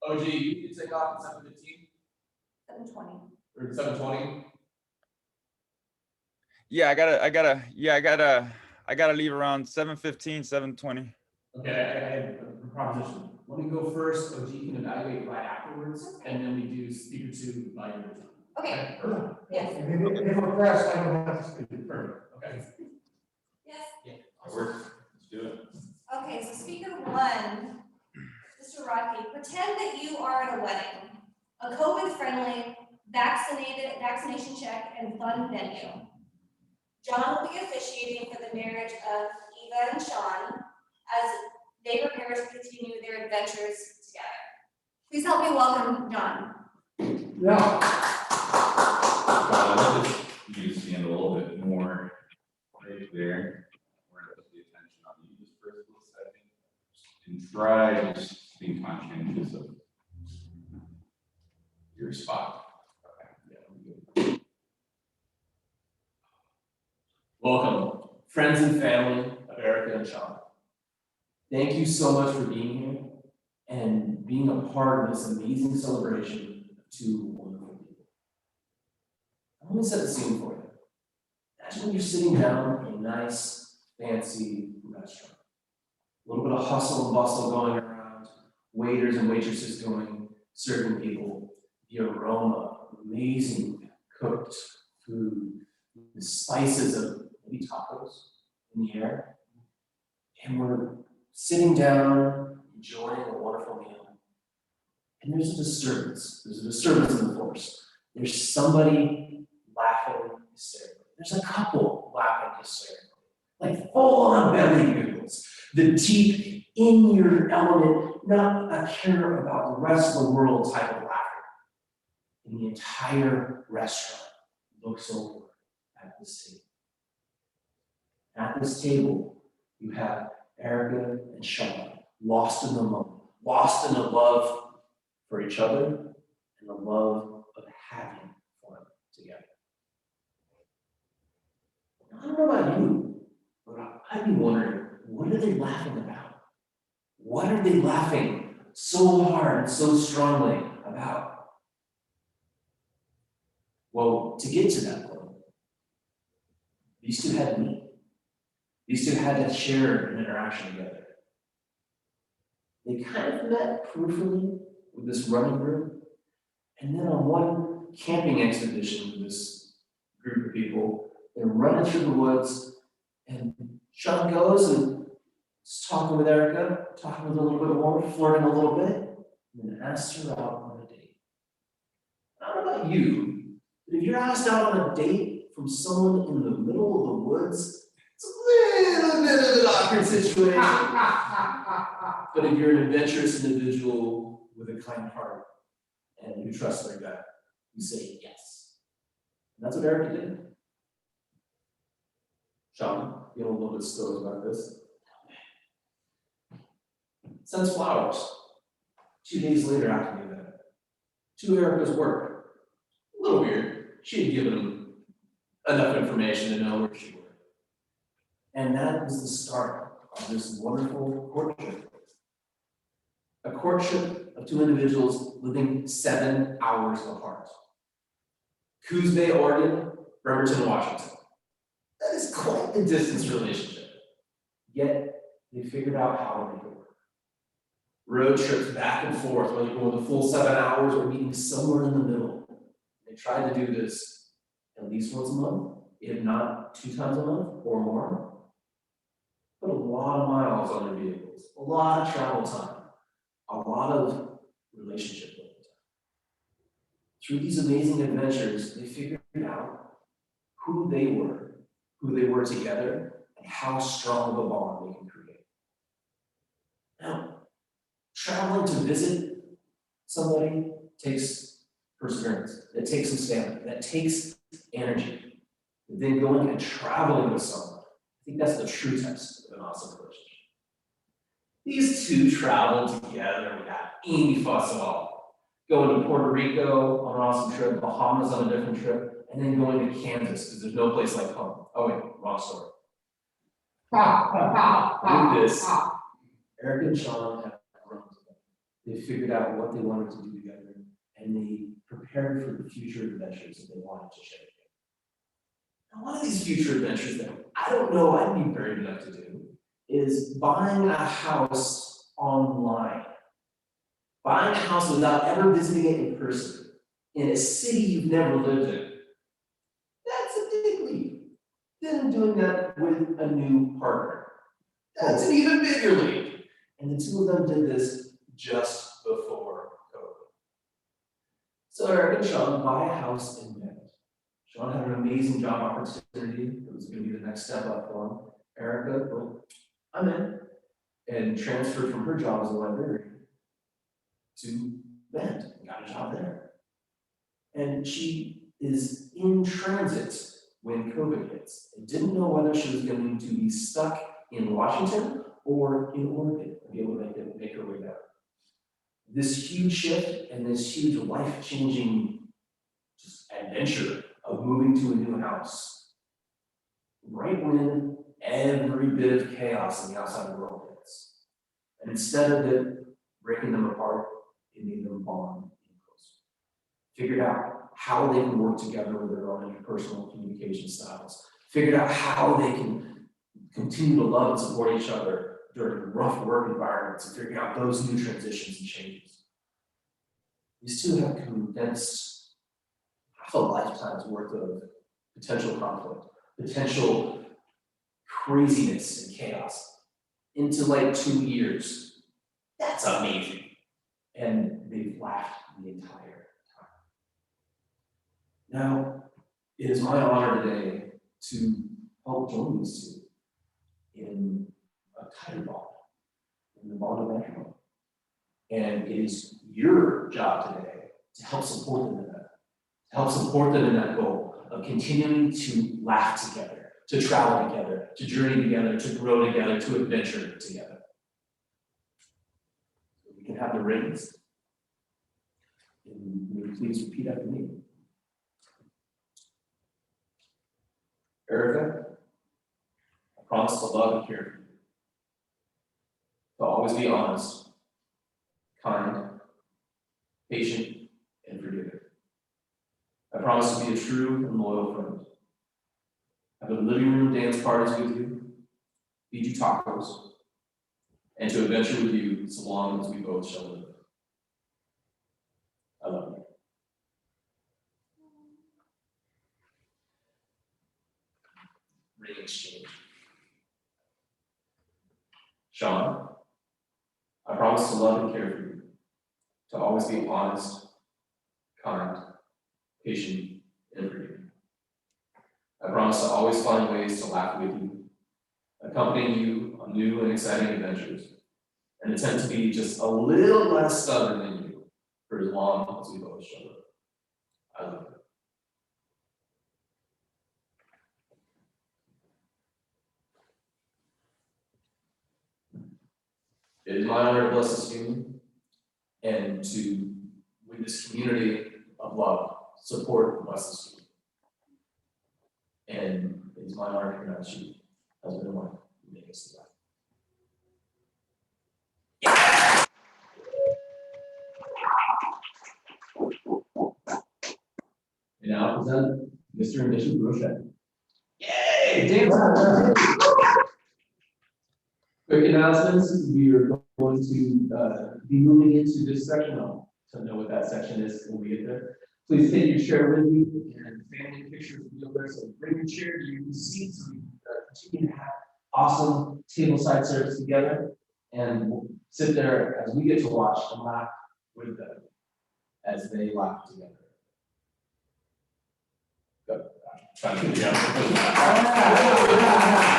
OG, you need to take off at 7:15? 7:20. Or 7:20? Yeah, I gotta leave around 7:15, 7:20. Okay, I have a proposition. Let me go first, OG can evaluate right afterwards, and then we do speaker 2 by your time. Okay. Perfect. Yes. If we're pressed, I don't have to speak. Perfect, okay. Yes. Yeah. That works. Let's do it. Okay, so speaker 1, Mr. Rocky, pretend that you are at a wedding, a COVID-friendly, vaccination check, and fun venue. John will be officiating for the marriage of Eva and Sean as they prepare to continue their adventures together. Please help me welcome John. Yeah. I'd like to you to stand a little bit more right there. We're going to put the attention on you just for a split second. And try just being conscientious of your spot. Okay. Yeah, Welcome, friends and family of Erica and Sean. Thank you so much for being here and being a part of this amazing celebration of 2 wonderful people. Let me set the scene for you. Imagine when you're sitting down in a nice, fancy restaurant. A little bit of hustle and bustle going around, waiters and waitresses serving people. The aroma of amazing cooked food, the spices of maybe tacos in the air. And we're sitting down, enjoying a wonderful meal. And there's a disturbance. There's a disturbance in the force. There's somebody laughing hysterically. There's a couple laughing hysterically. Like full-on belly giggles. The deep, in your element, not a care about the rest of the world type of laughter. And the entire restaurant looks over at this table. At this table, you have Erica and Sean, lost in the moment, lost in the love for each other and the love of having fun together. Now, I don't know about you, but I'd be wondering, what are they laughing about? What are they laughing so hard and so strongly about? Well, to get to that point, these 2 had to meet. These 2 had to share an interaction together. They kind of met peripherally with this running group, and then on one camping expedition with this group of people, they're running through the woods, and Sean goes and is talking with Erica, talking with her a little bit more, flirting a little bit, and then asks her out on a date. I don't know about you, but if you're asked out on a date from someone in the middle of the woods, it's a little bit of an awkward situation. But if you're an adventurous individual with a kind heart and who trusts their gut, you say yes. And that's what Erica did. Sean, you know a little bit stories about this. Sends flowers 2 days later after the event. To Erica's work. A little weird. She had given him enough information to know where she was. And that was the start of this wonderful courtship. A courtship of 2 individuals living 7 hours apart. Coos Bay, Oregon, Bremerton, Washington. That is quite a distance relationship. Yet, they figured out how to make it work. Road trips back and forth, whether you're going the full 7 hours or meeting somewhere in the middle. They tried to do this at least once a month, if not 2 times a month or more. Put a lot of miles on their vehicles, a lot of travel time, a lot of relationship building time. Through these amazing adventures, they figured out who they were together, and how strong of a bond they can create. Now, traveling to visit somebody takes perseverance, it takes some stamina, that takes energy. But then going and traveling with someone, I think that's the true test of an awesome relationship. These 2 traveled together without any fuss at all. Going to Puerto Rico on an awesome trip, Bahamas on a different trip, and then going to Kansas because there's no place like home. Oh wait, wrong story. With this, Erica and Sean have grown together. They figured out what they wanted to do together, and they prepared for the future adventures that they wanted to share. Now, one of these future adventures that I don't know I'd be brave enough to do is buying a house online. Buying a house without ever visiting it in person, in a city you've never lived in. That's a big leap. Then doing that with a new partner. That's an even bigger leap. And the two of them did this just before COVID. So Eric and Sean buy a house in Bend. Sean had an amazing job opportunity. It was going to be the next step up for him. Erica, well, I'm in, and transferred from her job as a librarian to Bend, and got a job there. And she is in transit when COVID hits, and didn't know whether she was going to be stuck in Washington or in Oregon and be able to make her way down. This huge shift and this huge life-changing just adventure of moving to a new house, right when every bit of chaos in the outside world hits. And instead of it breaking them apart, it made them bond even closer. Figured out how they can work together with their own interpersonal communication styles. Figured out how they can continue to love and support each other during rough work environments, and figuring out those new transitions and changes. These two have condensed half a lifetime's worth of potential conflict, potential craziness and chaos into like 2 years. That's amazing. And they've laughed the entire time. Now, it is my honor today to help join these two in a tighter bond, in the bond of matrimony. And it is your job today to help support them in that, goal of continuing to laugh together, to travel together, to journey together, to grow together, to adventure together. We can have the rings. And will you please repeat after me? Erica, I promise to love and care for you. To always be honest, kind, patient, and forgiving. I promise to be a true and loyal friend. Have the living room dance parties with you, feed you tacos, and to adventure with you so long as we both shall live. I love you. Ring exchange. Sean, I promise to love and care for you, to always be honest, kind, patient, and forgiving. I promise to always find ways to laugh with you, accompany you on new and exciting adventures, and attempt to be just a little less stubborn than you for as long as we both shall live. I love you. It is my honor to bless this union and to, with this community of love, support and bless this union. And it is my honor to pronounce you husband and wife. Make us the And now I present Mr. and Mrs. Rochette. Yay! Dance! Quick announcements, we are going to be moving into this section. I'll know what that section is when we get there. Please take your chair with you, and family pictures will be over there. So bring your chair to your seat so we continue to have awesome tableside service together. And we'll sit there as we get to watch and laugh with them as they laugh together. Go. Trying to get you out.